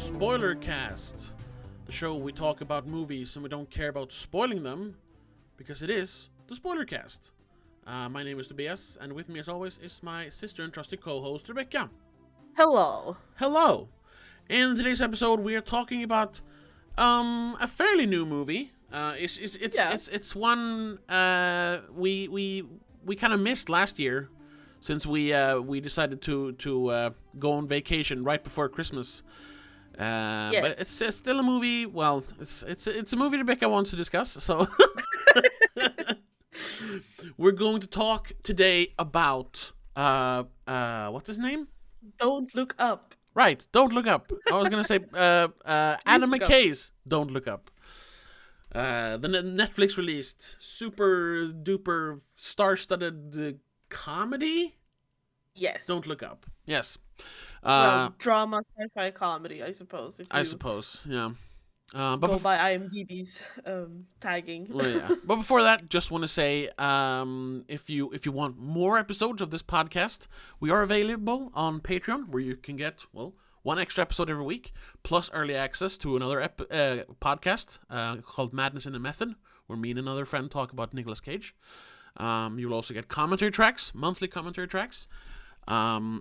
spoilerCast, the show where we talk about movies and we don't care about spoiling them, because it is the spoilerCast. My name is Tobias, and with me as always is my sister and trusty co-host Rebecca. Hello. Hello. In today's episode, we are talking about a fairly new movie. It's one we kind of missed last year, since we decided to go on vacation right before Christmas. Yes. But it's still a movie. Well, it's a movie Rebecca wants to discuss. So we're going to talk today about what's his name? Don't Look Up. Right, Don't Look Up. I was gonna say Adam McKay's Don't Look Up. The Netflix released super duper star-studded comedy. Yes. Don't Look Up. Yes. Drama, sci-fi, comedy, I suppose. If you I suppose, yeah. But go by IMDb's tagging. Well, yeah. But before that, just want to say, if you want more episodes of this podcast, we are available on Patreon, where you can get one extra episode every week, plus early access to another podcast called Madness in a Method, where me and another friend talk about Nicolas Cage. You'll also get commentary tracks, monthly commentary tracks.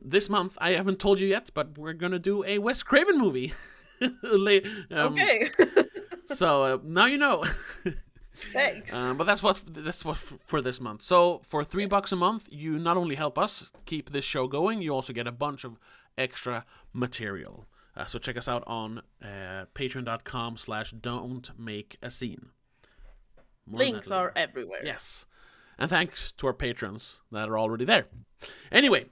This month, I haven't told you yet, but we're gonna do a Wes Craven movie. Okay. So now you know. Thanks. But that's what for this month. So for $3 a month, you not only help us keep this show going, you also get a bunch of extra material. So check us out on patreon.com/don'tmakeascene. Links are everywhere. Yes. And thanks to our patrons that are already there. Anyway,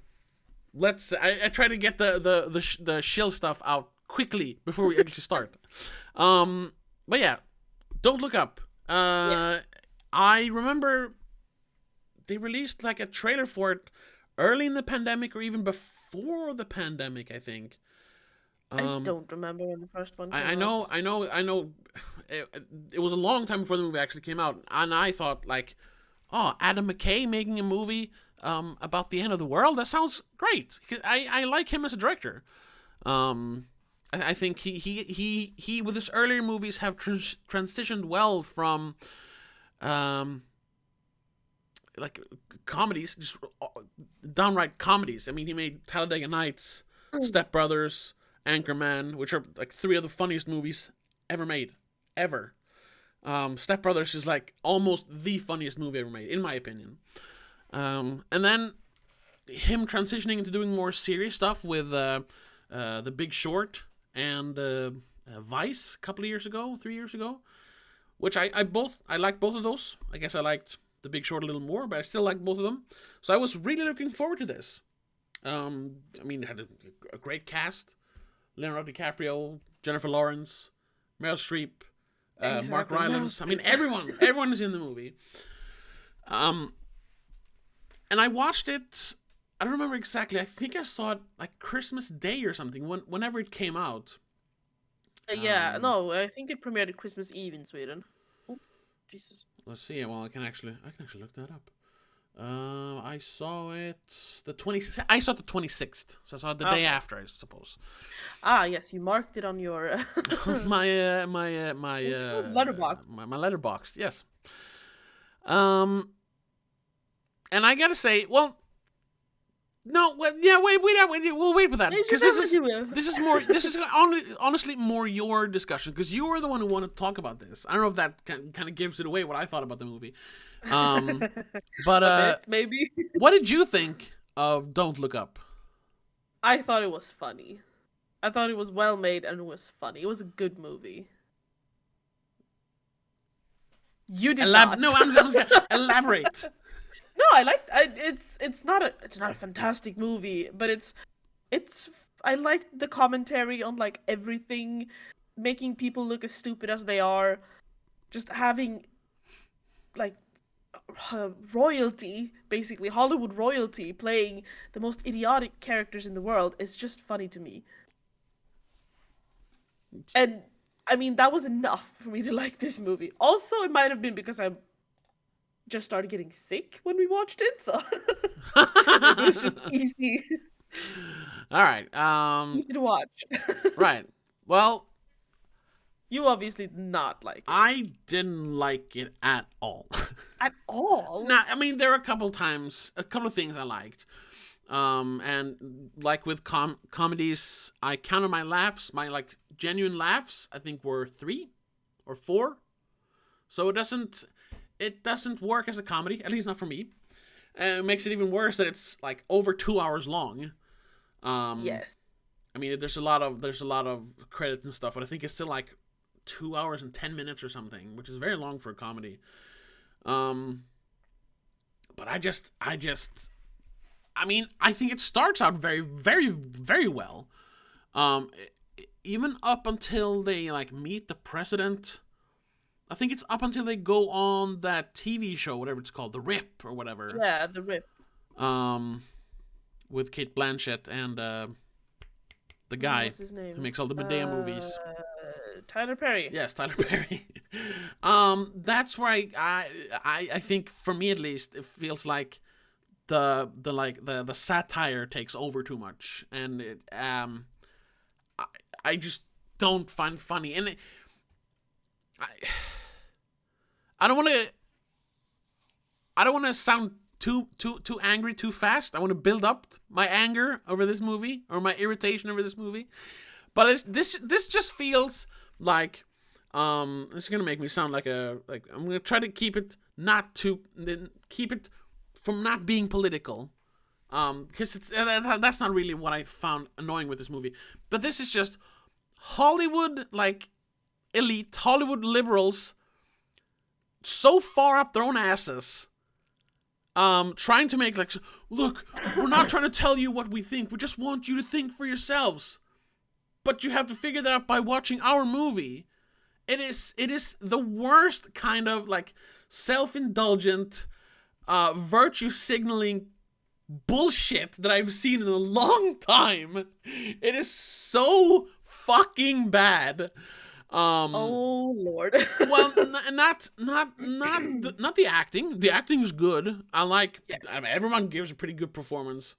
I try to get the shill stuff out quickly before we actually start. But yeah, Don't Look Up. Yes. I remember they released like a trailer for it early in the pandemic, or even before the pandemic, I think. I don't remember when the first one came I know. It was a long time before the movie actually came out, and I thought like, oh, Adam McKay making a movie about the end of the world? That sounds great. I like him as a director. I think he with his earlier movies have transitioned well from like comedies, just downright comedies. I mean, he made Talladega Nights, Step Brothers, Anchorman, which are like three of the funniest movies ever made. Ever. Step Brothers is like almost the funniest movie ever made, in my opinion. And then him transitioning into doing more serious stuff with The Big Short and Vice a couple of years ago, 3 years ago, which I like both of those. I guess I liked The Big Short a little more, but I still like both of them. So I was really looking forward to this. I mean, it had a great cast: Leonardo DiCaprio, Jennifer Lawrence, Meryl Streep, Mark Rylance. I mean, everyone is in the movie. And I watched it. I don't remember exactly. I think I saw it like Christmas Day or something. Whenever it came out. No, I think it premiered at Christmas Eve in Sweden. Oh, Jesus. Let's see. Well, I can actually look that up. I saw it the 26th. I saw it the 26th, so I saw it the day after, I suppose. Ah, yes, you marked it on your my letterbox. My letterbox, yes. And I gotta say, well, no, well, yeah, wait, we'll wait with that, because this is honestly more your discussion, because you were the one who wanted to talk about this. I don't know if that kind of gives it away what I thought about the movie. But a bit, maybe. What did you think of Don't Look Up? I thought it was funny. I thought it was well made and it was funny. It was a good movie. You did not. No, I'm just gonna elaborate. No, I liked it's not a fantastic movie, but it's I like the commentary on like everything, making people look as stupid as they are, just having like royalty, basically Hollywood royalty, playing the most idiotic characters in the world is just funny to me. And I mean, that was enough for me to like this movie. Also, it might have been because I just started getting sick when we watched it, so it was just easy. All right. Easy to watch. Right. Well, You obviously did not like it. I didn't like it at all. At all? Nah, I mean, there are a couple of things I liked. And like with comedies, I counted my laughs, my like genuine laughs. I think were 3 or 4. So it doesn't work as a comedy, at least not for me. And it makes it even worse that it's like over 2 hours long. Yes. I mean, there's a lot of credits and stuff, but I think it's still like 2 hours and 10 minutes or something, which is very long for a comedy. But I mean, I think it starts out very, very, very well. Um, Even up until they like meet the president. I think it's up until they go on that TV show, whatever it's called, The Rip or whatever. Yeah, the rip. Um, with Kate Blanchett and the guy What's his name? who makes all the Medea movies. Tyler Perry. Yes, Tyler Perry. That's where I think for me at least it feels like the satire takes over too much, and I just don't find it funny, and I I don't want to sound too angry too fast. I want to build up my anger over this movie or my irritation over this movie, but this just feels like this is gonna make me sound like I'm gonna try to keep it from not being political, because that's not really what I found annoying with this movie. But this is just Hollywood, like elite Hollywood liberals, so far up their own asses, trying to make like, look, we're not trying to tell you what we think. We just want you to think for yourselves. But you have to figure that out by watching our movie. It is the worst kind of like self-indulgent, virtue signaling bullshit that I've seen in a long time. It is so fucking bad. Oh Lord. Well, not the acting. The acting is good. I mean, everyone gives a pretty good performance,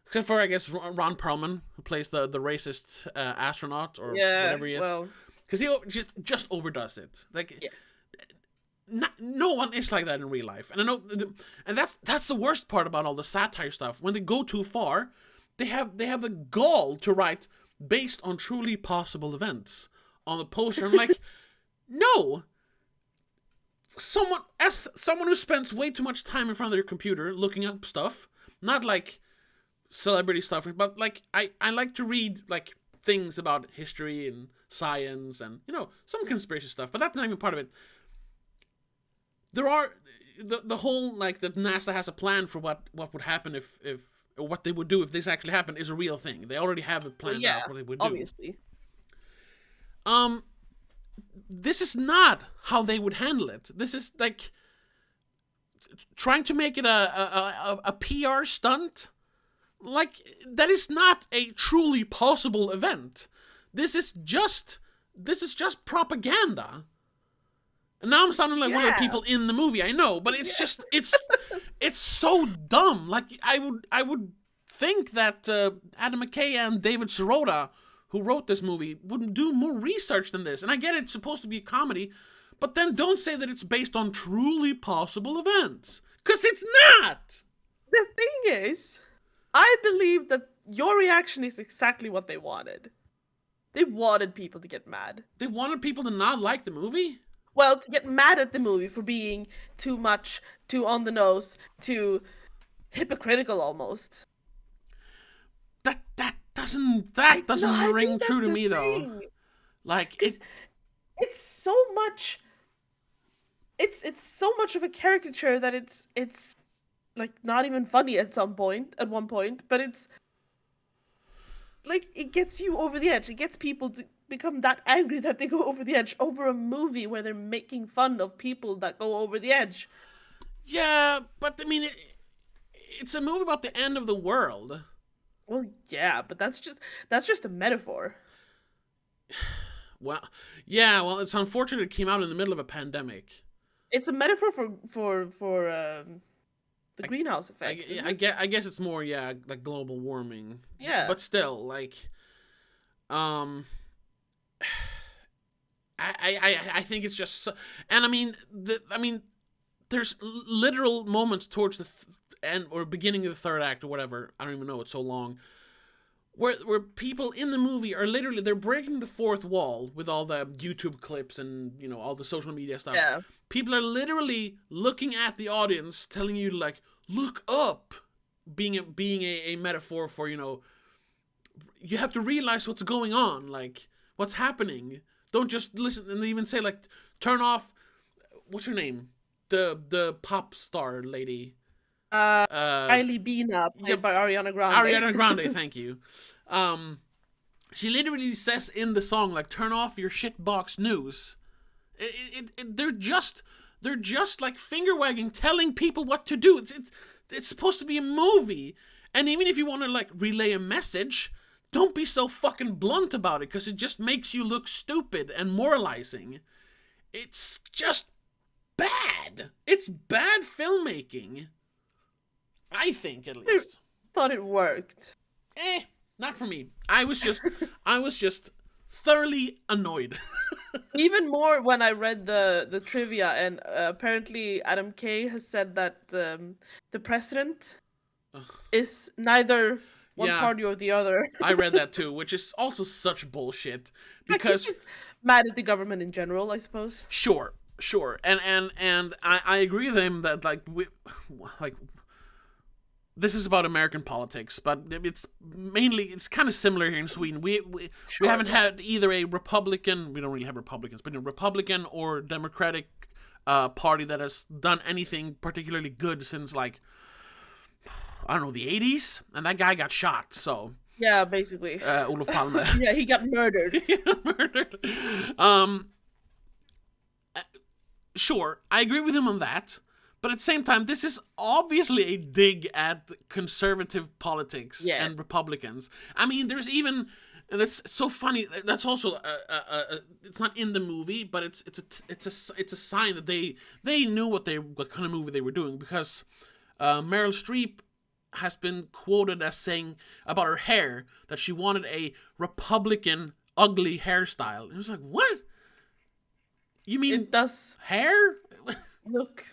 except for I guess Ron Perlman, who plays the racist astronaut or whatever he is. Well, because he just overdoes it. Like, yes. no one is like that in real life, and I know, and that's the worst part about all the satire stuff. When they go too far, they have the gall to write based on truly possible events on the poster. I'm like, no. Someone who spends way too much time in front of their computer looking up stuff, not like celebrity stuff, but like I like to read like things about history and science and some conspiracy stuff, but that's not even part of it. There are the whole like that NASA has a plan for what would happen if or what they would do if this actually happened is a real thing. They already have it planned out what they would do. Obviously. This is not how they would handle it. This is like trying to make it a PR stunt. Like, that is not a truly possible event. This is just propaganda. And now I'm sounding like one of the people in the movie, I know, but it's just it's so dumb. Like, I would think that Adam McKay and David Sirota, who wrote this movie, would do more research than this. And I get it's supposed to be a comedy, but then don't say that it's based on truly possible events, because it's not. The thing is, I believe that your reaction is exactly what they wanted. They wanted people to get mad. They wanted people to not like the movie? Well, to get mad at the movie for being too much, too on the nose, too hypocritical almost. That doesn't ring true to me though. Like it's so much. It's so much of a caricature that it's like not even funny at one point, but it's like it gets you over the edge. It gets people to become that angry that they go over the edge over a movie where they're making fun of people that go over the edge. Yeah, but I mean, it's a movie about the end of the world. Well, yeah, but that's just a metaphor. Well, yeah, well, it's unfortunate it came out in the middle of a pandemic. It's a metaphor for the greenhouse effect. I guess it's more like global warming. Yeah, but still, like, I think it's just, and I mean there's literal moments towards the end or beginning of the third act or whatever. I don't even know. It's so long. Where people in the movie are literally, they're breaking the fourth wall with all the YouTube clips and all the social media stuff. Yeah. People are literally looking at the audience, telling you like, look up, being a metaphor for you have to realize what's going on, like what's happening. Don't just listen. And they even say like, turn off. What's her name? The pop star lady. Riley Beena, played by Ariana Grande. Ariana Grande, thank you. She literally says in the song like, "Turn off your shitbox news." They're just like finger wagging, telling people what to do. It's supposed to be a movie, and even if you want to like relay a message, don't be so fucking blunt about it, because it just makes you look stupid and moralizing. It's just bad. It's bad filmmaking. I think, at least. Thought it worked. Not for me. I was just thoroughly annoyed. Even more when I read the trivia, and apparently Adam Kay has said that the president is neither one party or the other. I read that too, which is also such bullshit. Because he's just mad at the government in general, I suppose. Sure. And I agree with him that this is about American politics, but it's kind of similar here in Sweden. We haven't had either a Republican, we don't really have Republicans, but a Republican or Democratic party that has done anything particularly good since like, I don't know, the 80s, and that guy got shot, so. Yeah, basically. Olof Palme. Yeah, he got murdered. Sure, I agree with him on that. But at the same time, this is obviously a dig at conservative politics and Republicans. I mean, there's even, and that's so funny. That's also it's not in the movie, but it's a sign that they knew what kind of movie they were doing, because Meryl Streep has been quoted as saying about her hair that she wanted a Republican ugly hairstyle. It was like, what? You mean it does hair? Look.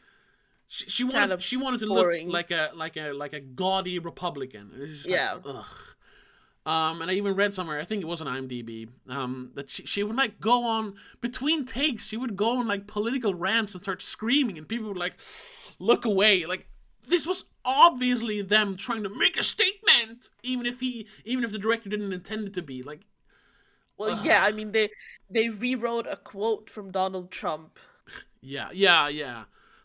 She wanted to boring. Look like a gaudy Republican. It's just like, ugh. And I even read somewhere, I think it was on IMDb, that she would like go on between takes. She would go on like political rants and start screaming, and people would like look away. Like, this was obviously them trying to make a statement, even if the director didn't intend it to be. Like, well, yeah, I mean they rewrote a quote from Donald Trump. Yeah.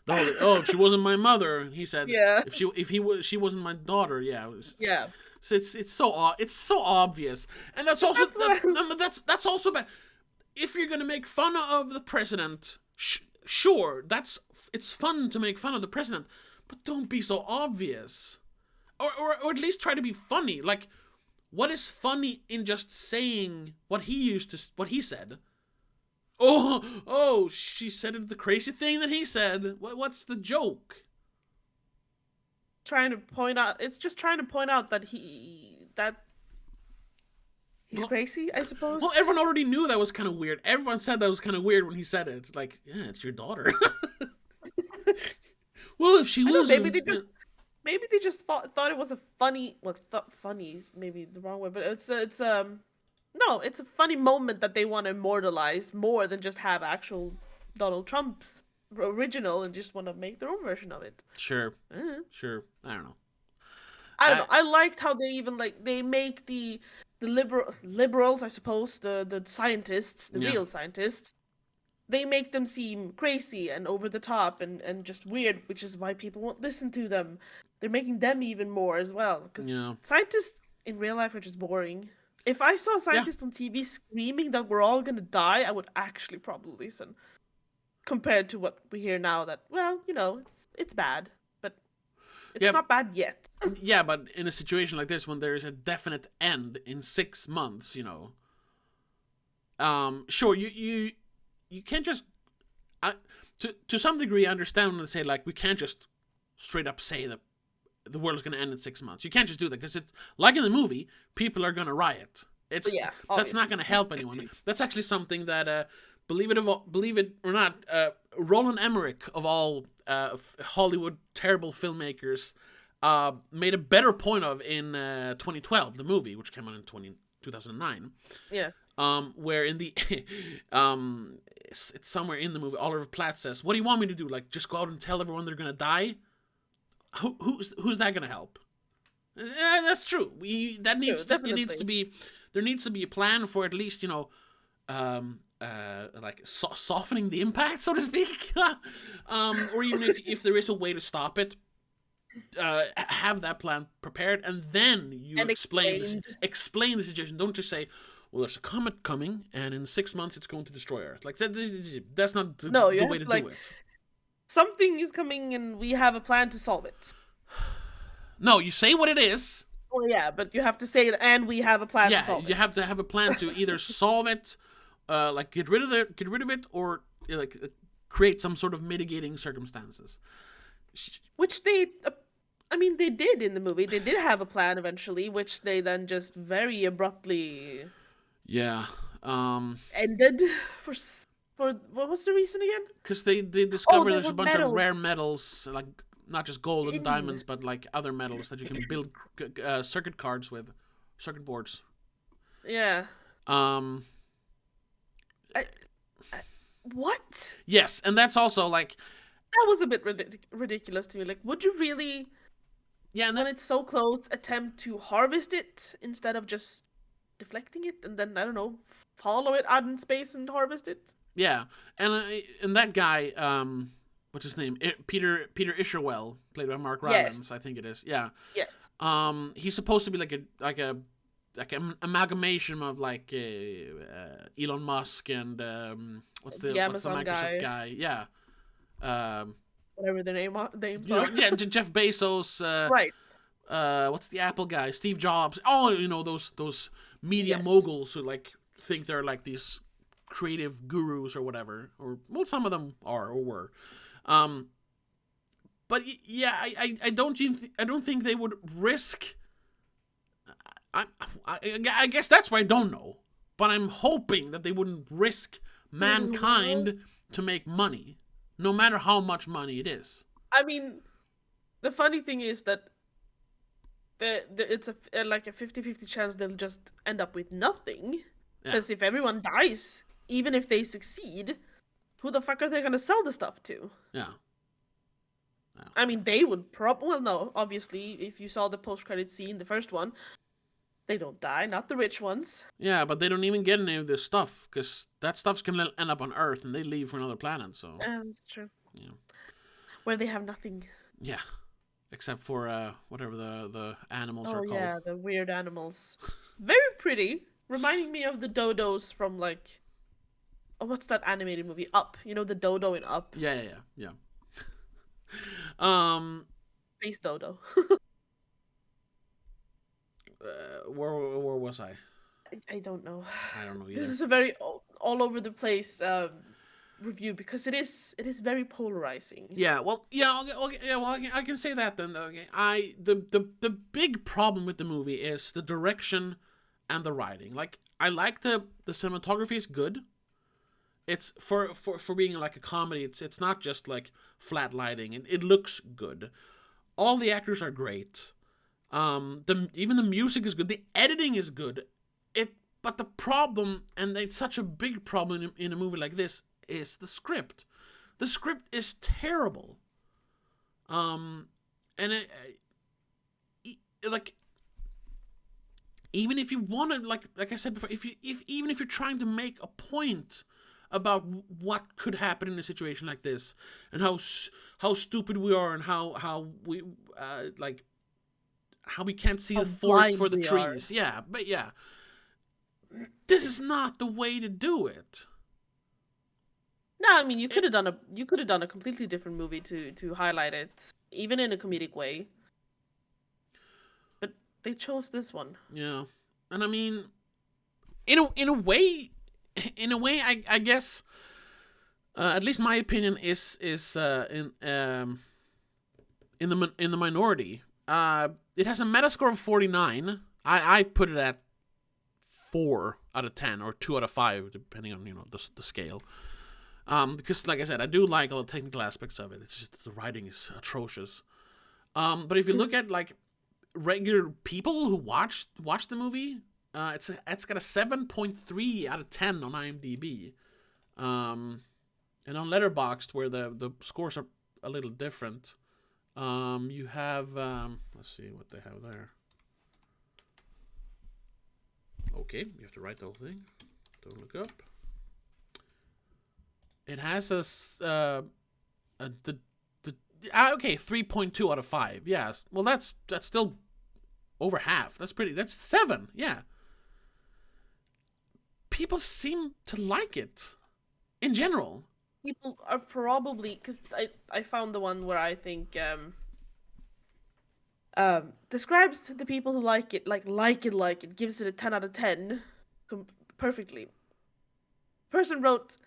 If she wasn't my mother, he said. Yeah. She wasn't my daughter. Yeah. Yeah. So it's so obvious, and that's also that's also bad. If you're gonna make fun of the president, sure, it's fun to make fun of the president, but don't be so obvious, or at least try to be funny. Like, what is funny in just saying what he said? Oh, she said the crazy thing that he said. What's the joke? It's just trying to point out that he's crazy, I suppose. Well, everyone already knew that was kind of weird. Everyone said that was kind of weird when he said it. Like, yeah, it's your daughter. Well, if she was, maybe they just thought it was a funny. Well, funny is maybe the wrong word, but it's a funny moment that they want to immortalize more than just have actual Donald Trump's original and just want to make their own version of it. Sure. Sure. I don't know. I liked how they even they make the liberals, I suppose, the scientists, the real scientists, they make them seem crazy and over the top and just weird, which is why people won't listen to them. They're making them even more as well, because scientists in real life are just boring. If I saw scientists on TV screaming that we're all gonna die, I would actually probably listen. Compared to what we hear now, that, well, it's bad, but it's not bad yet. Yeah, but in a situation like this, when there is a definite end in 6 months, sure, you can't just, to some degree, I understand when they say, like, we can't just straight up say that the world is going to end in 6 months. You can't just do that, because it's like in the movie, people are going to riot. But It's yeah, that's not obviously. going to help anyone. That's actually something that believe it or not, Roland Emmerich of all Hollywood terrible filmmakers made a better point of in 2012, the movie, which came out in 2009. Yeah. Where in the it's somewhere in the movie, Oliver Platt says, "What do you want me to do? Like, just go out and tell everyone they're gonna die? Who's that gonna help?" That's true. True, It needs to definitely. be, there needs to be a plan for at least, like softening the impact, so to speak, or even if there is a way to stop it, have that plan prepared, and then you And explained. explain the situation. Don't just say, "Well, there's a comet coming, and in 6 months it's going to destroy Earth." Like that's not No, you the have way to to do like it. something is coming and we have a plan to solve it. No, you say what it is. Well, yeah, but you have to say it, and we have a plan to Yeah, solve you it. have to have a plan to either solve it, like get rid of it, or create some sort of mitigating circumstances. Which they, I mean, they did in the movie. They did have a plan eventually, which they then just very abruptly Yeah, ended for for what was the reason again? because they Oh, discover there there's were a bunch of medals rare metals, like not just gold and in. diamonds, but like other metals that you can build circuit cards with, circuit boards. Yeah. Um, I, I, what? yes, and that's also like, That was a bit ridiculous to me. Like, would you really, yeah, and when that, it's so close, attempt to harvest it instead of just deflecting it and then, I don't know, follow it out in space and harvest it? yeah, and that guy, what's his name? Peter Isherwell, played by Mark Yes. Rylance, I think it is. Yeah. Yes. He's supposed to be like an amalgamation of like Elon Musk and what's The the Amazon Microsoft guy, guy? Yeah. Um, whatever their names are. yeah, Jeff Bezos. Right. What's the Apple guy? Steve Jobs. Oh, those media Yes. moguls who like think they're like these creative gurus or whatever, or well, some of them are or were. Um, but yeah, I don't think they would risk. I, I guess that's why I don't know. But I'm hoping that they wouldn't risk Well, mankind to make money, no matter how much money it is. I mean, the funny thing is that it's like a 50-50 chance they'll just end up with nothing. Yeah, Because if everyone dies, even if they succeed, who the fuck are they gonna sell the stuff to? yeah, I mean, they would well, no, obviously, if you saw the post-credit scene, the first one, they don't die, not the rich ones. yeah. But they don't even get any of this stuff because that stuff's gonna end up on Earth and they leave for another planet. So That's true. yeah, Where they have nothing. yeah. Except for whatever the animals are Oh called. yeah, the weird animals. Very pretty, reminding me of the dodos from like, oh, what's that animated movie? Up. You know the dodo in Up. Yeah. um, Face dodo. where was I? I don't know. I don't know This either. is a very all over the place review because it is very polarizing. Yeah, well, yeah, okay, yeah, well, I can say that then. Okay, the big problem with the movie is the direction and the writing. Like, I like the cinematography is good. It's for being like a comedy. It's not just like flat lighting. It looks good. All the actors are great. Even the music is good. The editing is good. But the problem, and it's such a big problem in a movie like this, is the script. The script is terrible. And like, even if you want to, like I said before, if even if you're trying to make a point about what could happen in a situation like this, and how stupid we are, and how we like how we can't see How the forest blind for the we are. trees. Yeah, but yeah, this is not the way to do it. No, I mean you could have done a completely different movie to highlight it, even in a comedic way. But they chose this one. Yeah, and I mean, in a way, I guess. At least my opinion is in the minority. It has a Metascore of 49. I put it at 4 out of 10 or 2 out of 5, depending on the scale. Because, like I said, I do like all the technical aspects of it. It's just the writing is atrocious. But if you look at like regular people who watch the movie, it's got a 7.3 out of 10 on IMDb. And on Letterboxd, where the scores are a little different, you have let's see what they have there. Okay, you have to write the whole thing. Don't look up. It has okay, 3.2 out of 5. Yeah, well that's still over half. That's 7. Yeah. People seem to like it in general. People are probably, because I found the one where I think describes the people who like it, like it, gives it a 10 out of 10 perfectly. Person wrote,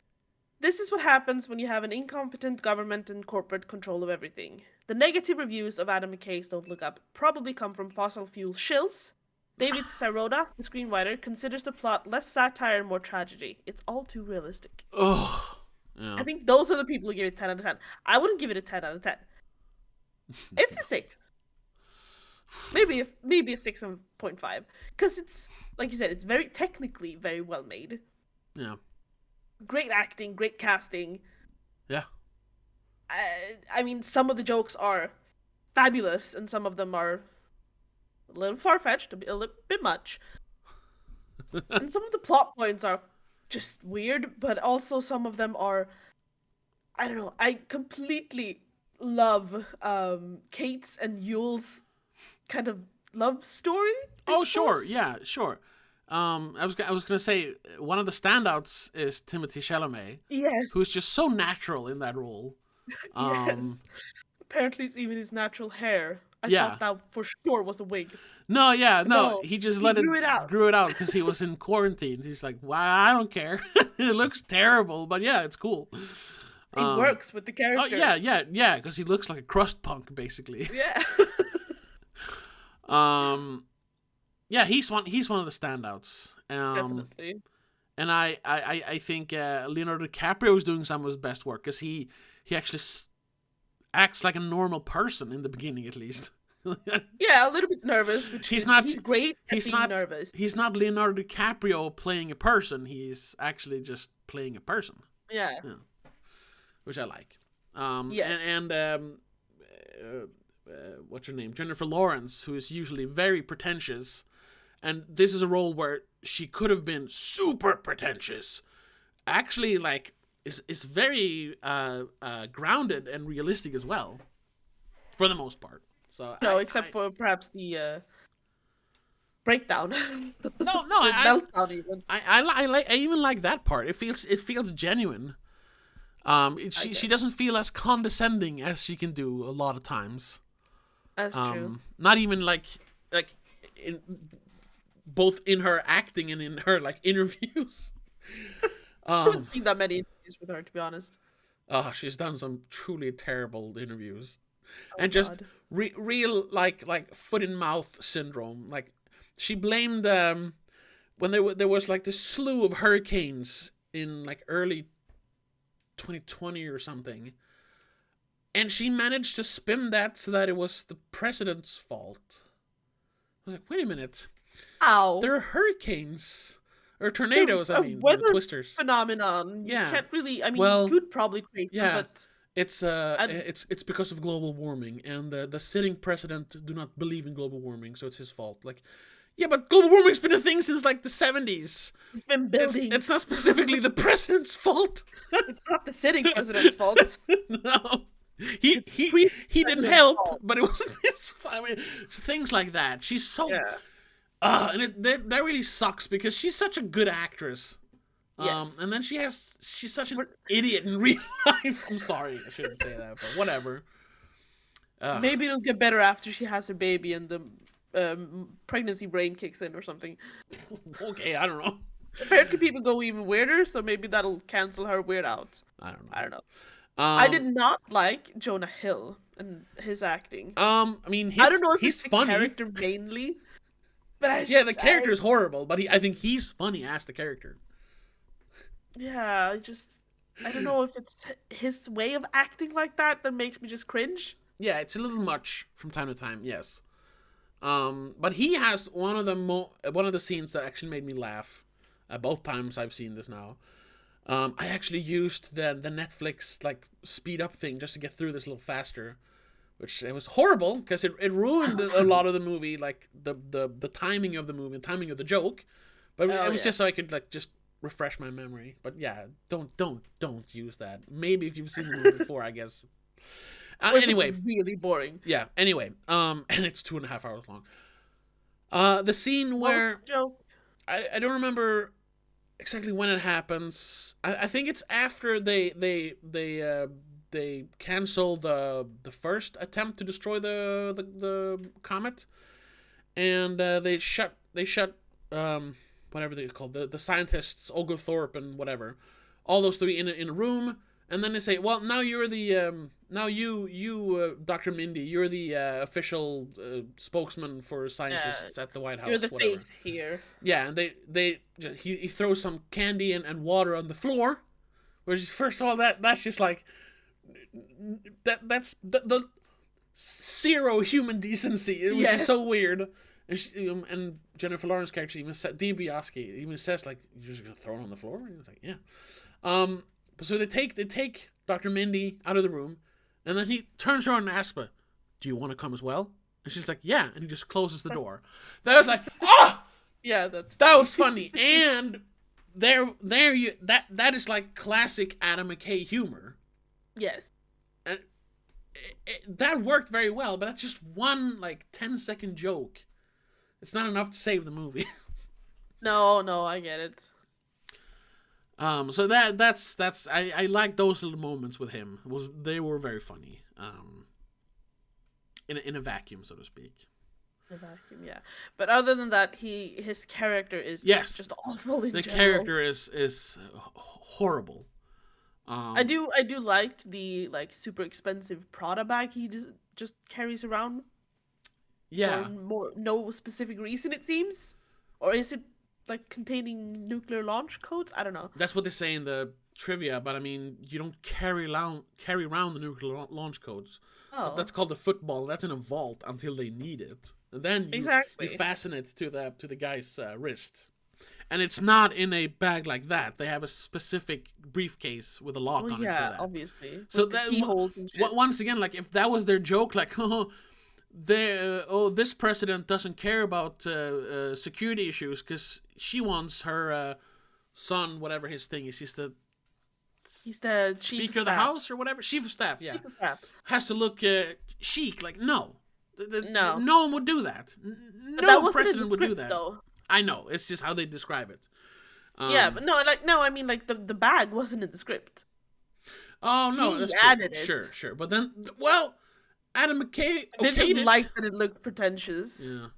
"This is what happens when you have an incompetent government and corporate control of everything. The negative reviews of Adam McKay's Don't Look Up probably come from fossil fuel shills. David Sirota, the screenwriter, considers the plot less satire and more tragedy. It's all too realistic." Ugh. Yeah. I think those are the people who give it 10 out of 10. I wouldn't give it a 10 out of 10. It's a 6. Maybe a 6.5. Because it's, like you said, it's very technically very well made. Yeah. Great acting, great casting. Yeah. I mean, some of the jokes are fabulous, and some of them are a little far-fetched, a little bit much. And some of the plot points are just weird, but also some of them are, I don't know, I completely love Kate's and Yule's kind of love story. Oh, sure, yeah, sure. I was gonna say one of the standouts is Timothee Chalamet. Yes. Who's just so natural in that role. Yes. Apparently it's even his natural hair. I Yeah. thought that for sure was a wig. No, No, he just he grew it out. because he was in quarantine. He's like, "Wow, I don't care. It looks terrible, but yeah, it's cool." It works with the character. Oh yeah, because he looks like a crust punk basically. Yeah. Yeah, he's one of the standouts. Definitely. And I think Leonardo DiCaprio is doing some of his best work because he actually acts like a normal person in the beginning, at least. Yeah, a little bit nervous, but he's great at being nervous. He's not Leonardo DiCaprio playing a person. He's actually just playing a person. Yeah. Which I like. Yes. And what's her name? Jennifer Lawrence, who is usually very pretentious. And this is a role where she could have been super pretentious. Actually, like, is very grounded and realistic as well, for the most part. So except for perhaps the breakdown. No, meltdown even. I even like that part. It feels genuine. She doesn't feel as condescending as she can do a lot of times. That's true. Not even like in both in her acting and in her like interviews. I haven't seen that many interviews with her, to be honest. Oh, she's done some truly terrible interviews, and just real like foot in mouth syndrome. Like she blamed when there was like this slew of hurricanes in like early 2020 or something, and she managed to spin that so that it was the president's fault. I was like, wait a minute. Ow. There are hurricanes. Or tornadoes, I mean, weather twisters. Phenomenon. You can't really, I mean, well, you could probably create them, but... It's because of global warming, and the sitting president do not believe in global warming, so it's his fault. Like, yeah, but global warming's been a thing since, like, the 70s. It's been building. It's not specifically the president's fault. It's not the sitting president's fault. No. He didn't help, but it wasn't his fault. I mean, things like that. She's so... Yeah. And that really sucks because she's such a good actress. Yes. And then she's such an idiot in real life. I'm sorry, I shouldn't say that, but whatever. Maybe it'll get better after she has her baby and the pregnancy brain kicks in or something. Okay, I don't know. Apparently people go even weirder, so maybe that'll cancel her weird out. I don't know. I did not like Jonah Hill and his acting. I mean, I don't know if he's it's the funny. character mainly. But Yeah, the character is horrible, but I think he's funny as the character. I don't know if it's his way of acting like that makes me just cringe. Yeah, it's a little much from time to time. Yes. But he has one of the scenes that actually made me laugh. Both times I've seen this now. I actually used the Netflix like speed up thing just to get through this a little faster, which it was horrible because it ruined a lot of the movie, like the timing of the movie, the timing of the joke. But it was just so I could like just refresh my memory. But yeah, don't use that. Maybe if you've seen the movie before, I guess. Anyway, it's really boring. Yeah. Anyway, and it's 2.5 hours long. The scene where joke? I don't remember exactly when it happens. I think it's after they cancel the first attempt to destroy the comet, and they shut whatever they're called, the scientists, Oglethorpe and whatever, all those three in a room, and then they say, well, now you're the Dr. Mindy, you're the official spokesman for scientists at the White House. You're the whatever. face here. Yeah, and he throws some candy and water on the floor, which is, first of all, that's just like that's the zero human decency. It was just so weird. And Jennifer Lawrence's character even said, DiBiase even says, like, you're just gonna throw it on the floor? And he was like, yeah. So they take Dr. Mindy out of the room, and then he turns around and asks her, do you want to come as well? And she's like, yeah. And he just closes the door. That was like, ah! Yeah, that was funny. And that is like classic Adam McKay humor. Yes. And that worked very well, but that's just one like 10-second joke. It's not enough to save the movie. No, I get it. So that's I like those little moments with him. They were very funny. In a vacuum, so to speak. A vacuum, yeah. But other than that, his character is just awful in general. The character is horrible. I do like the like super expensive Prada bag he just carries around. Yeah. For no specific reason, it seems. Or is it like containing nuclear launch codes? I don't know. That's what they say in the trivia, but I mean, you don't carry around the nuclear launch codes. Oh. That's called a football. That's in a vault until they need it. And then you fasten it to the guy's wrist. And it's not in a bag like that. They have a specific briefcase with a lock on it for that. Yeah, obviously. So that once again, like, if that was their joke, like, this president doesn't care about security issues because she wants her son, whatever his thing is, he's the Speaker of the House or whatever, Chief of Staff, yeah, has to look chic. Like, no one would do that. No president would do that. Though. I know, it's just how they describe it. Yeah, but I mean, like, the bag wasn't in the script. Oh no, he added it. Sure, but then, well, Adam McKay. They just liked that it looked pretentious. Yeah,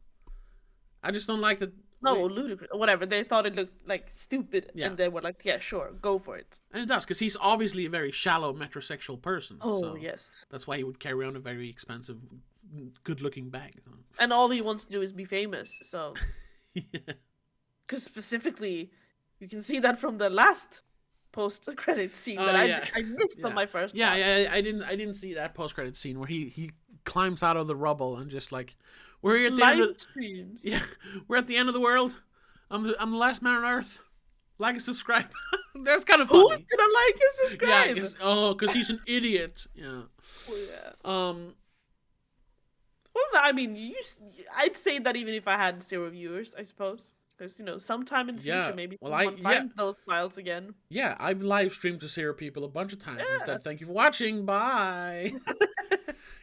I just don't like that. No, ludicrous. Whatever. They thought it looked like stupid, and they were like, "Yeah, sure, go for it." And it does, because he's obviously a very shallow metrosexual person. Oh, so yes. That's why he would carry around a very expensive, good-looking bag. And all he wants to do is be famous. So, yeah. Because specifically, you can see that from the last post-credit scene that I missed on my first. Yeah, I didn't see that post-credit scene where he climbs out of the rubble and just like. We're at the end of streams. Yeah, we're at the end of the world. I'm the last man on Earth. Like and subscribe. That's kind of funny. Who's gonna like and subscribe? Yeah, because he's an idiot. Yeah. Well, I mean, I'd say that even if I had 0 viewers, I suppose, because sometime in the future maybe someone finds those files again. Yeah, I've live streamed to 0 people a bunch of times and said thank you for watching. Bye.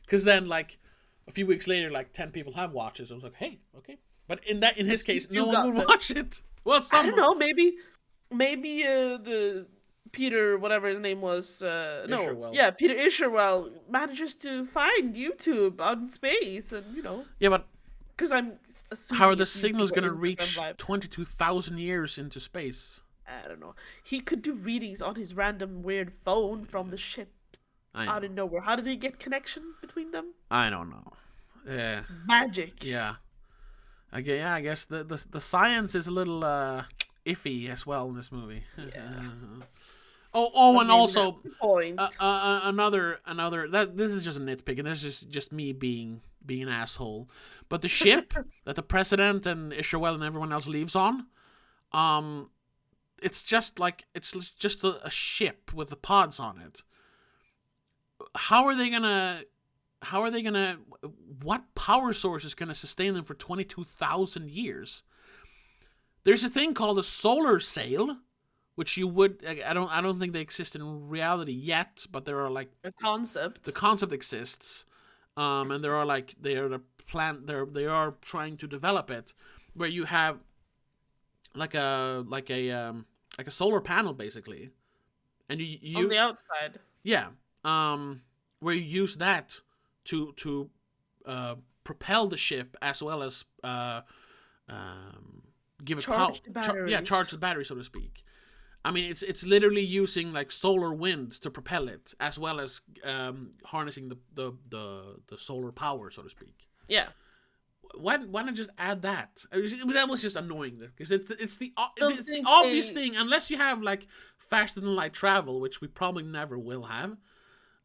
Because then like. A few weeks later, like 10 people have watched it. So I was like, "Hey, okay." But in his case, no one would watch it. Well, I don't know. Maybe the Peter, whatever his name was, Peter Isherwell manages to find YouTube out in space, and Yeah, but because I'm assuming how are the signals going to reach 22,000 years into space? I don't know. He could do readings on his random weird phone from the ship. Out of nowhere. How did he get connection between them? I don't know. Yeah. Magic. Yeah. I guess the science is a little iffy as well in this movie. Yeah. Oh, But and maybe that's also the point. another that this is just a nitpick, and this is just me being an asshole. But the ship that the president and Isherwell and everyone else leaves on, um, it's just a ship with the pods on it. How are they gonna? How are they gonna? What power source is gonna sustain them for 22,000 years? There's a thing called a solar sail, which you would I don't think they exist in reality yet, but there are like A concept. the concept exists, and there are like they are trying to develop it, where you have like a solar panel basically, and On you the outside. yeah, where you use that to propel the ship as well as give it power. Charge the batteries. Charge the battery, so to speak. I mean, it's literally using like solar wind to propel it, as well as harnessing the solar power, so to speak. Yeah. Why not just add that? That was just annoying because it's the think obvious they- thing. Unless you have like faster than light travel, which we probably never will have.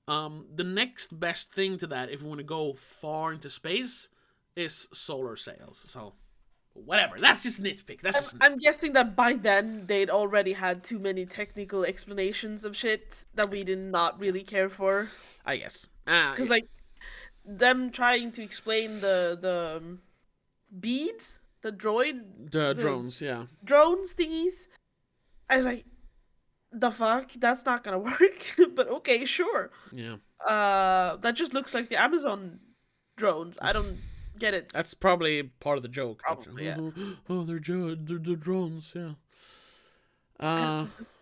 The next best thing to that, if we want to go far into space, is solar sails. So whatever. That's just nitpick. That's just I'm guessing that by then they'd already had too many technical explanations of shit that we did not really care for. I guess. Because like them trying to explain the beads, the the drones, yeah. drones thingies, I was like, the fuck, that's not gonna work. But okay, sure. Yeah. That just looks like the Amazon drones. I don't get it. That's probably part of the joke. Probably, yeah. Oh, they're drones, yeah.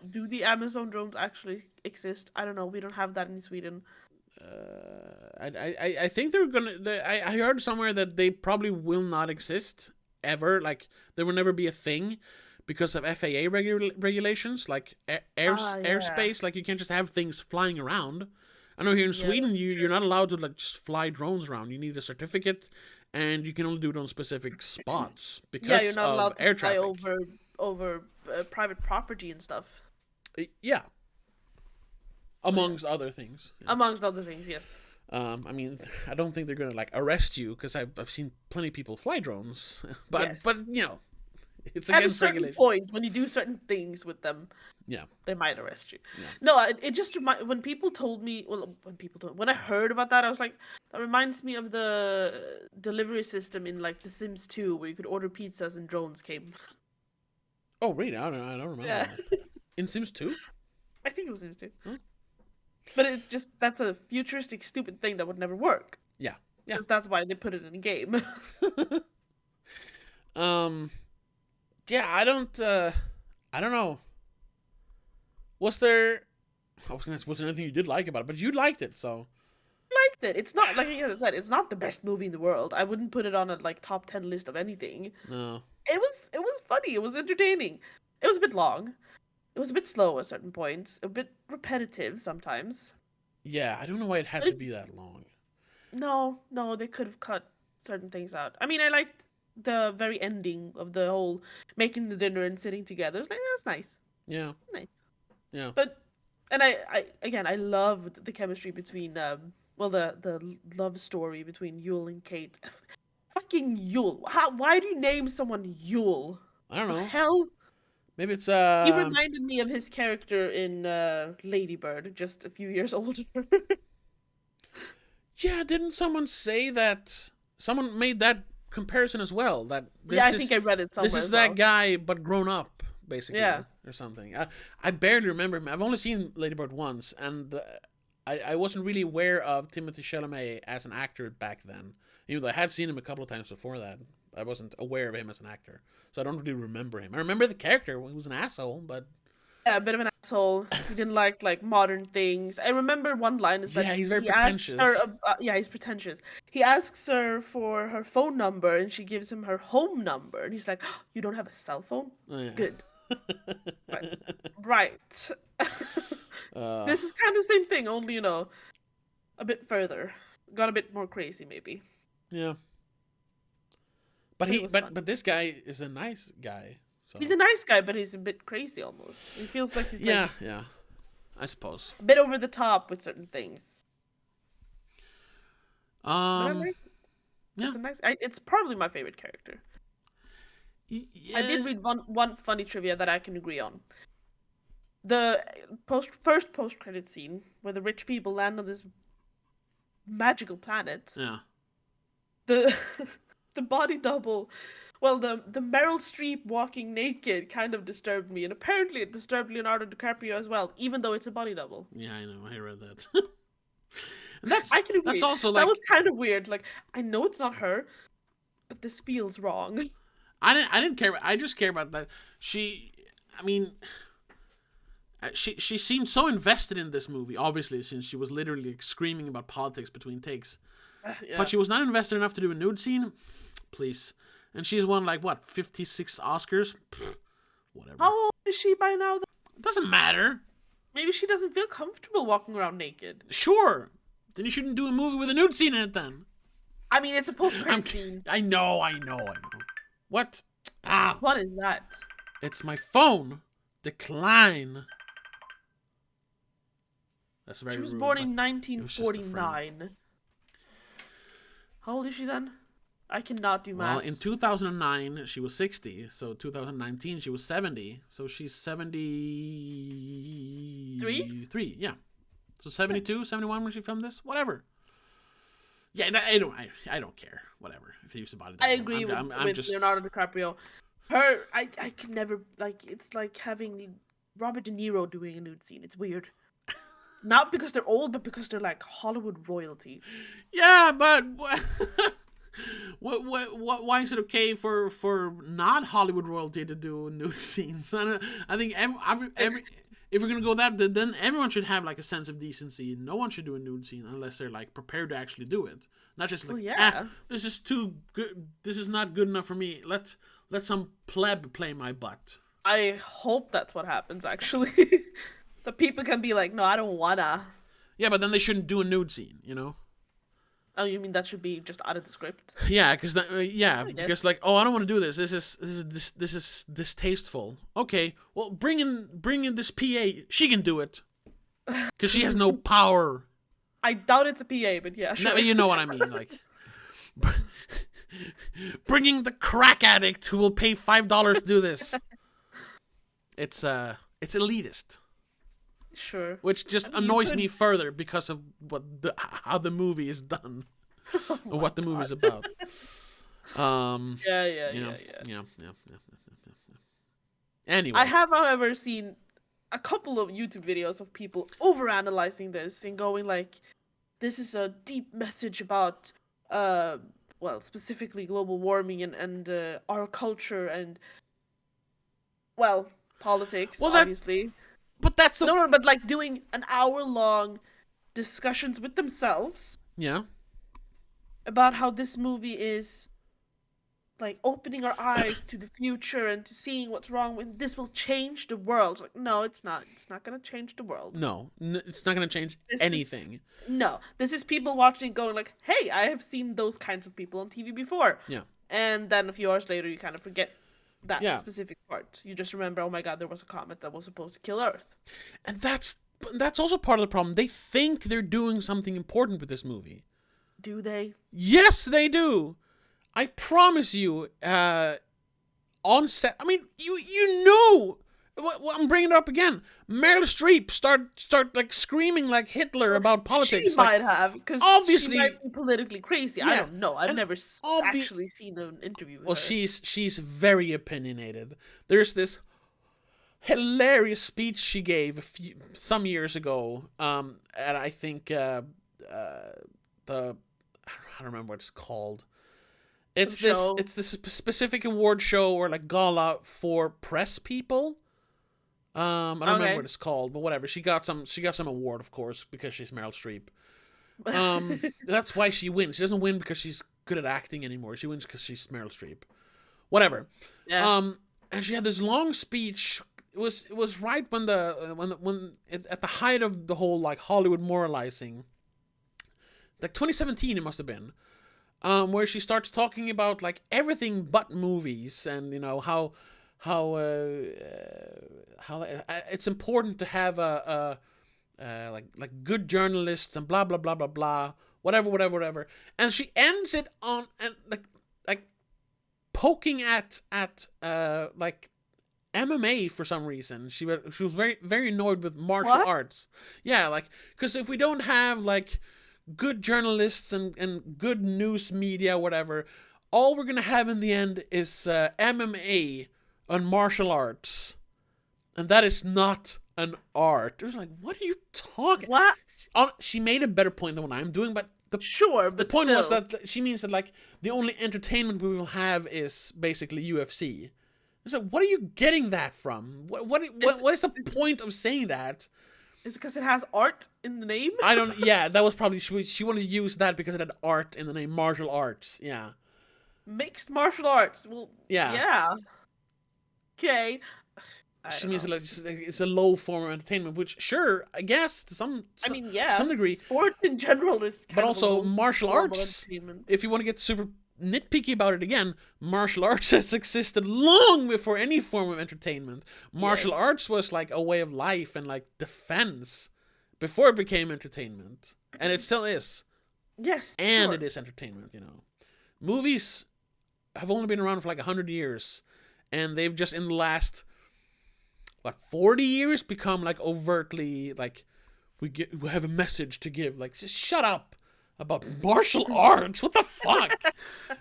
Do the Amazon drones actually exist? I don't know. We don't have that in Sweden. I think they're gonna. I heard somewhere that they probably will not exist ever. Like there will never be a thing because of FAA regulations, like airspace. Like you can't just have things flying around. I know here in Sweden that's you're not allowed to like just fly drones around. You need a certificate, and you can only do it on specific spots because Yeah, you're not of allowed air to fly traffic. over private property and stuff. Yeah, amongst other things. Yeah. Amongst other things, yes. I mean, I don't think they're gonna like arrest you because I've seen plenty of people fly drones, but Yes. but you know, it's At a against certain regulation. point, when you do certain things with them, Yeah, they might arrest you. Yeah. No, it just when people told me, well, when I heard about that, I was like, that reminds me of the delivery system in like The Sims 2, where you could order pizzas and drones came. Oh, really? I don't remember. Yeah, That. In Sims 2? I think it was Sims 2. Huh? But it just that's a futuristic, stupid thing that would never work. Yeah. Yeah. Because that's why they put it in a game. Yeah, I don't know. Was there was there anything you did like about it? But you liked it, so Liked it. It's not like I said, it's not the best movie in the world. I wouldn't put it on a like top 10 list of anything. no. It was funny. It was entertaining. It was a bit long. It was a bit slow at certain points. A bit repetitive sometimes. Yeah, I don't know why it had But to be that long. No, they could have cut certain things out. I mean, I liked the very ending of the whole making the dinner and sitting together. It's like that's nice, Yeah. nice. Yeah. But and I loved the chemistry between the love story between Yule and Kate. Fucking Yule. Why do you name someone Yule? I don't The know. hell? Maybe it's He reminded me of his character in Lady Bird, just a few years older. yeah, didn't someone say that someone made that comparison as well that this Yeah, I is think I read it somewhere. this is as that well. guy but grown up basically Yeah. or something. I barely remember him. I've only seen Lady Bird once and I wasn't really aware of Timothée Chalamet as an actor back then. Even though I had seen him a couple of times before that. I wasn't aware of him as an actor. So I don't really remember him. I remember the character. He was an asshole, but Yeah, a bit of an asshole. He didn't like modern things. I remember one line is that yeah, he's very he asks her. pretentious. Yeah, he's pretentious. He asks her for her phone number, and she gives him her home number, and he's like, "You don't have a cell phone? Oh, yeah. Good, right." Uh, This is kind of the same thing, only a bit further. Got a bit more crazy, maybe. yeah. But it was fun. but this guy is a nice guy. So He's a nice guy, but he's a bit crazy almost. He feels like he's like yeah, I suppose. a bit over the top with certain things. But I Um, like. yeah, It's a nice. It's probably my favorite character. yeah, I did read one funny trivia that I can agree on. The first post credit scene where the rich people land on this magical planet. yeah. The the body double, well, the Meryl Streep walking naked kind of disturbed me, and apparently it disturbed Leonardo DiCaprio as well, even though it's a body double. Yeah, I know. I read that. And I can agree. that's also That like was kind of weird. Like, I know it's not her, but this feels wrong. I didn't care. I just care about that. I mean, she seemed so invested in this movie. Obviously, since she was literally like, screaming about politics between takes. Yeah. But she was not invested enough to do a nude scene. Please. And she's won like what 56 Oscars. Pfft, whatever. How old is she by now? It doesn't matter. Maybe she doesn't feel comfortable walking around naked. Sure. Then you shouldn't do a movie with a nude scene in it. Then. I mean, it's a post-credit scene. I know. What? Ah. What is that? It's my phone. Decline. That's very She was rude, born but in it was just a friend. 1949. How old is she then? I cannot do math. Well, in 2009, she was 60. So 2019, she was 70. So she's 73? 3, yeah. So 72, 71 when she filmed this? Whatever. Yeah, I don't care. Whatever. If they use the body. I agree with Leonardo DiCaprio. I could never, like, it's like having Robert De Niro doing a nude scene. It's weird. Not because they're old, but because they're like Hollywood royalty. Yeah, but why is it okay for not Hollywood royalty to do nude scenes? I think every if we're gonna go that, then everyone should have like a sense of decency. No one should do a nude scene unless they're like prepared to actually do it. Not just like, this is too good. This is not good enough for me. Let some pleb play my butt. I hope that's what happens. Actually, the people can be like, no, I don't wanna. Yeah, but then they shouldn't do a nude scene. Oh, you mean that should be just out of the script? Yeah, because because like, oh, I don't want to do this. This is distasteful. Okay, well, bring in this PA. She can do it because she has no power. I doubt it's a PA, but yeah, sure. No, you know what I mean, like bringing the crack addict who will pay $5 to do this. It's elitist. Sure. Which just annoys me further because of how the movie is done. Or what the movie's about. Yeah. Anyway. I have, however, seen a couple of YouTube videos of people overanalyzing this and going like, this is a deep message about, specifically global warming and our culture and, politics, obviously. But that's the... No, but like doing an hour-long discussions with themselves. Yeah. About how this movie is like opening our eyes to the future and to seeing what's wrong with this will change the world. Like, no, it's not. It's not gonna change the world. No, it's not gonna change anything. This is people watching going like, hey, I have seen those kinds of people on TV before. Yeah. And then a few hours later you kind of forget that specific part. You just remember, oh my god, there was a comet that was supposed to kill Earth. And that's also part of the problem. They think they're doing something important with this movie. Do they? Yes, they do. I promise you, on set, I mean, you know, I'm bringing it up again. Meryl Streep start like screaming like Hitler about politics. She might have, because obviously, she might be politically crazy. Yeah, I don't know. I've never actually seen an interview with her. Well, she's very opinionated. There's this hilarious speech she gave some years ago, and I think I don't remember what it's called. It's this specific award show or like gala for press people. I don't remember what it's called, but whatever. She got some award, of course, because she's Meryl Streep. That's why she wins. She doesn't win because she's good at acting anymore. She wins because she's Meryl Streep. Whatever. Yeah. And she had this long speech. It was right when at the height of the whole like Hollywood moralizing. Like 2017, it must have been. where she starts talking about like everything but movies, and how it's important to have like good journalists and blah blah blah blah blah, whatever, and she ends it on and like poking at like MMA for some reason. She was very very annoyed with martial What? arts. Yeah, like because if we don't have like good journalists and good news media, whatever, all we're gonna have in the end is MMA on martial arts, and that is not an art. It was like, what are you talking? What? She made a better point than what I'm doing, but Sure, the but point still. was that she means that like the only entertainment we will have is basically UFC. It's like, what are you getting that from? What is the point of saying that? Is it because it has art in the name? I don't. Yeah, that was probably she wanted to use that because it had art in the name, martial arts. Yeah. Mixed martial arts. Well, Yeah. yeah. Okay. She means like it's a low form of entertainment, which sure, I guess to some Yeah, some degree, sports in general is kind but of also a low martial form of arts. entertainment. If you want to get super nitpicky about it again, martial arts has existed long before any form of entertainment. Martial Yes. arts was like a way of life and like defense before it became entertainment, and it still is. Yes, And sure. it is entertainment. Movies have only been around for like 100 years, and they've just in the last 40 years become like overtly like we have a message to give. Like, just shut up about martial arts. What the fuck?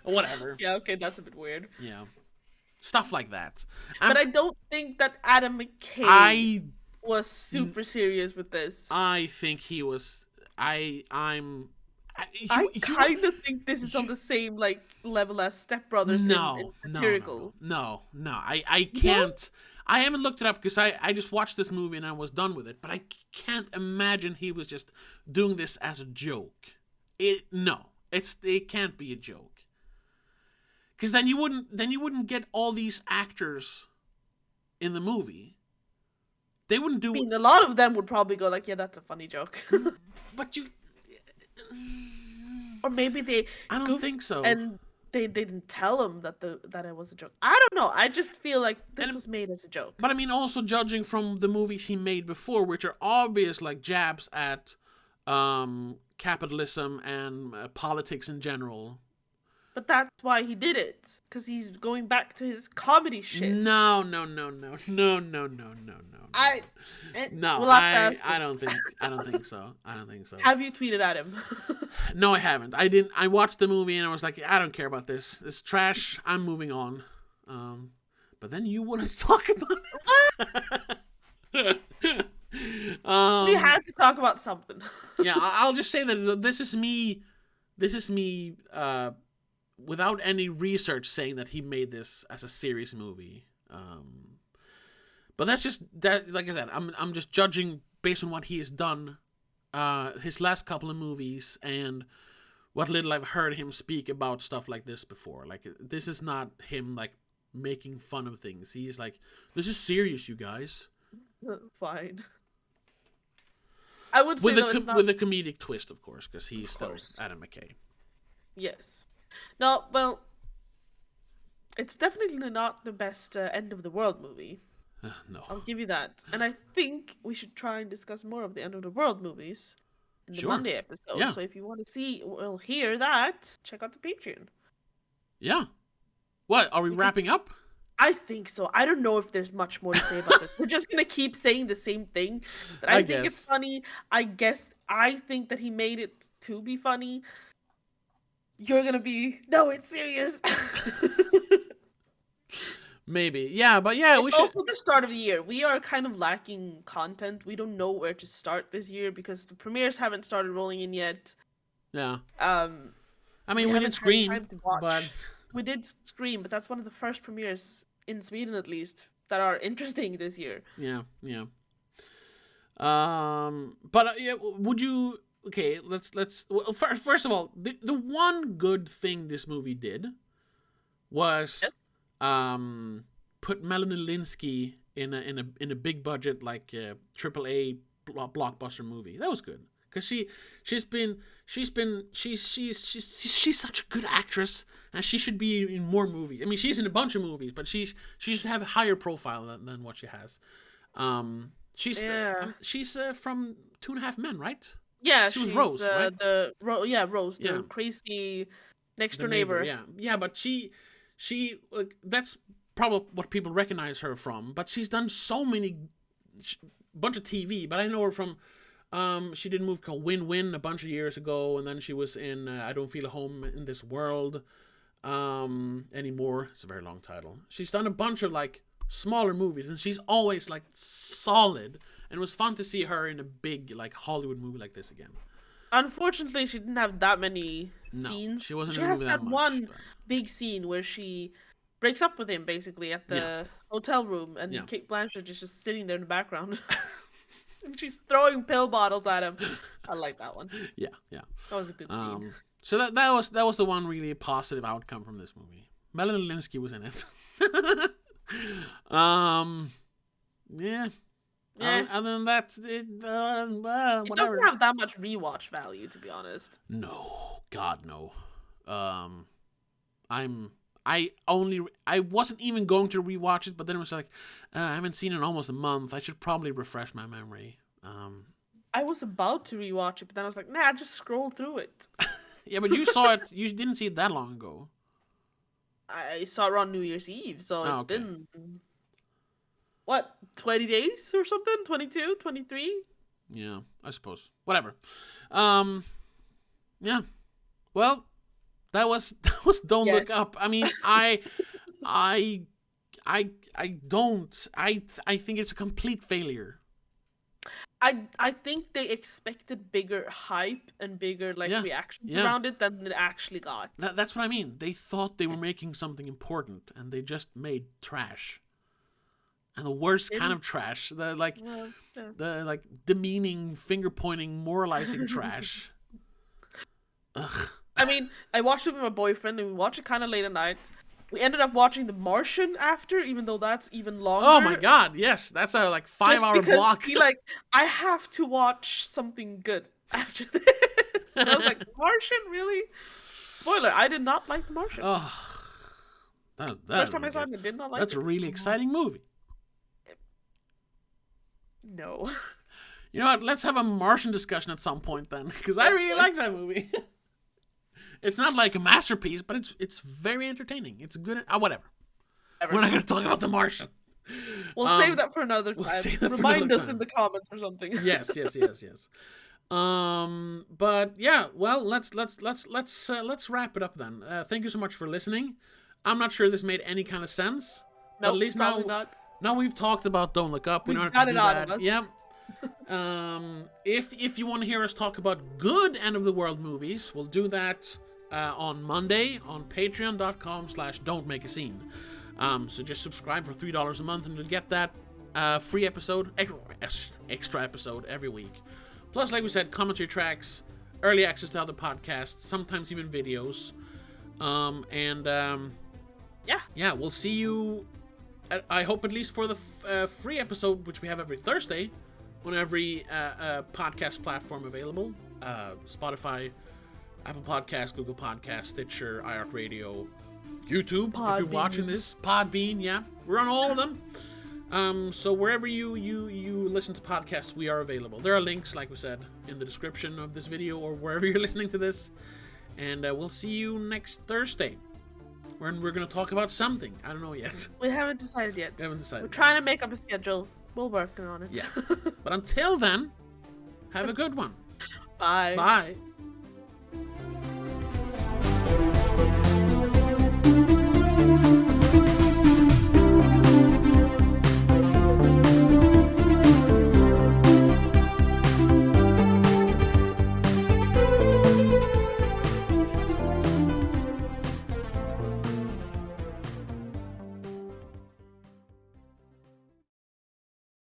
Whatever. Yeah, okay, that's a bit weird. Yeah, stuff like that. But I don't think that Adam McKay I was super serious with this. I think he was. I'm. I kind of think this is on the same like level as Step Brothers in satirical. No. I can't. I haven't looked it up because I just watched this movie and I was done with it. But I can't imagine he was just doing this as a joke. It can't be a joke. Because then you wouldn't get all these actors in the movie. They wouldn't do. I mean, a lot of them would probably go like, "Yeah, that's a funny joke," But you. or maybe they. I don't think so. And they didn't tell him that it was a joke. I don't know. I just feel like this was made as a joke. But I mean, also judging from the movies he made before, which are obvious like jabs at capitalism and politics in general. But that's why he did it, because he's going back to his comedy shit. No. We'll have to ask him. I don't think so. I don't think so. Have you tweeted at him? No, I haven't. I didn't. I watched the movie and I was like, I don't care about this. It's trash. I'm moving on. But then you wouldn't talk about it. We had to talk about something. Yeah, I'll just say that this is me. Without any research saying that he made this as a serious movie. But that's just that. Like I said, I'm just judging based on what he has done, his last couple of movies, and what little I've heard him speak about stuff like this before. Like, this is not him like making fun of things. He's like, this is serious, you guys. Fine. I would say with a comedic twist, of course, because he's still Adam McKay. Yes. No, well, it's definitely not the best end of the world movie. No. I'll give you that. And I think we should try and discuss more of the end of the world movies in the Monday episode. Yeah. So if you want to hear that, check out the Patreon. Yeah. What? Are we wrapping up? I think so. I don't know if there's much more to say about this. We're just going to keep saying the same thing. But I think it's funny. I think that he made it to be funny. You're going to be, no, it's serious. Maybe. Yeah, but yeah, we should. Also the start of the year. We are kind of lacking content. We don't know where to start this year because the premieres haven't started rolling in yet. Yeah. I mean, we did Scream, but we did Scream, but that's one of the first premieres in Sweden, at least, that are interesting this year. Yeah. But yeah, would you? Okay, let's. Well, first of all, the one good thing this movie did was put Melanie Linsky in a big budget like AAA blockbuster movie. That was good because she's such a good actress, and she should be in more movies. I mean, she's in a bunch of movies, but she should have a higher profile than what she has. She's from 2.5 Men, right? Yeah, She was she's Rose, right? Rose, the crazy next door neighbor. Yeah, but she like, that's probably what people recognize her from. But she's done so many bunch of TV. But I know her from she did a movie called Win-Win a bunch of years ago, and then she was in I Don't Feel at Home in This World anymore. It's a very long title. She's done a bunch of like smaller movies, and she's always like solid. And it was fun to see her in a big like Hollywood movie like this again. Unfortunately, she didn't have that many scenes. She wasn't. She has that one big scene where she breaks up with him basically at the hotel room, and Cate Blanchett is just sitting there in the background. And she's throwing pill bottles at him. I like that one. Yeah. That was a good scene. So that was the one really positive outcome from this movie. Melanie Linsky was in it. Yeah. Other than that, it doesn't have that much rewatch value, to be honest. No, God no. I wasn't even going to rewatch it, but then it was like, I haven't seen it in almost a month. I should probably refresh my memory. I was about to rewatch it, but then I was like, nah, just scroll through it. Yeah, but you saw it. You didn't see it that long ago. I saw it on New Year's Eve, so it's been, what, 20 days or something? 22, 23? Yeah, I suppose. Whatever. Yeah. Well, that was Don't Look Up. I mean, I think it's a complete failure. I think they expected bigger hype and bigger reactions around it than it actually got. That's what I mean. They thought they were making something important, and they just made trash. And the worst kind of trash. The demeaning, finger pointing, moralizing trash. Ugh. I mean, I watched it with my boyfriend, and we watched it kind of late at night. We ended up watching The Martian after, even though that's even longer. Oh my god, yes. That's a 5-hour block. He I have to watch something good after this. And I was like, Martian, really? Spoiler, I did not like The Martian. Oh, First time I saw it, I did not like it. That's a really exciting movie. No. You know what? Let's have a Martian discussion at some point then, because I really like that movie. It's not like a masterpiece, but it's very entertaining. It's good. Whatever. We're not going to talk about The Martian. We'll save that for another time. Remind us in the comments or something. Yes. But yeah, well, let's wrap it up then. Thank you so much for listening. I'm not sure this made any kind of sense. No, at least now we've talked about Don't Look Up. We don't have to do that. Yep. If you want to hear us talk about good end of the world movies, we'll do that on Monday on patreon.com/don'tmakeascene. So just subscribe for $3 a month and you'll get that free episode, extra episode every week. Plus, like we said, commentary tracks, early access to other podcasts, sometimes even videos. Yeah, we'll see you. I hope at least for the free episode, which we have every Thursday on every podcast platform available. Spotify, Apple Podcasts, Google Podcasts, Stitcher, iHeartRadio, YouTube, if you're watching this, Podbean, yeah. We're on all of them. So wherever you listen to podcasts, we are available. There are links, like we said, in the description of this video or wherever you're listening to this. And we'll see you next Thursday. When we're going to talk about something. I don't know yet. We haven't decided yet. We're trying to make up a schedule. We're working on it. Yeah. But until then, have a good one. Bye. Bye.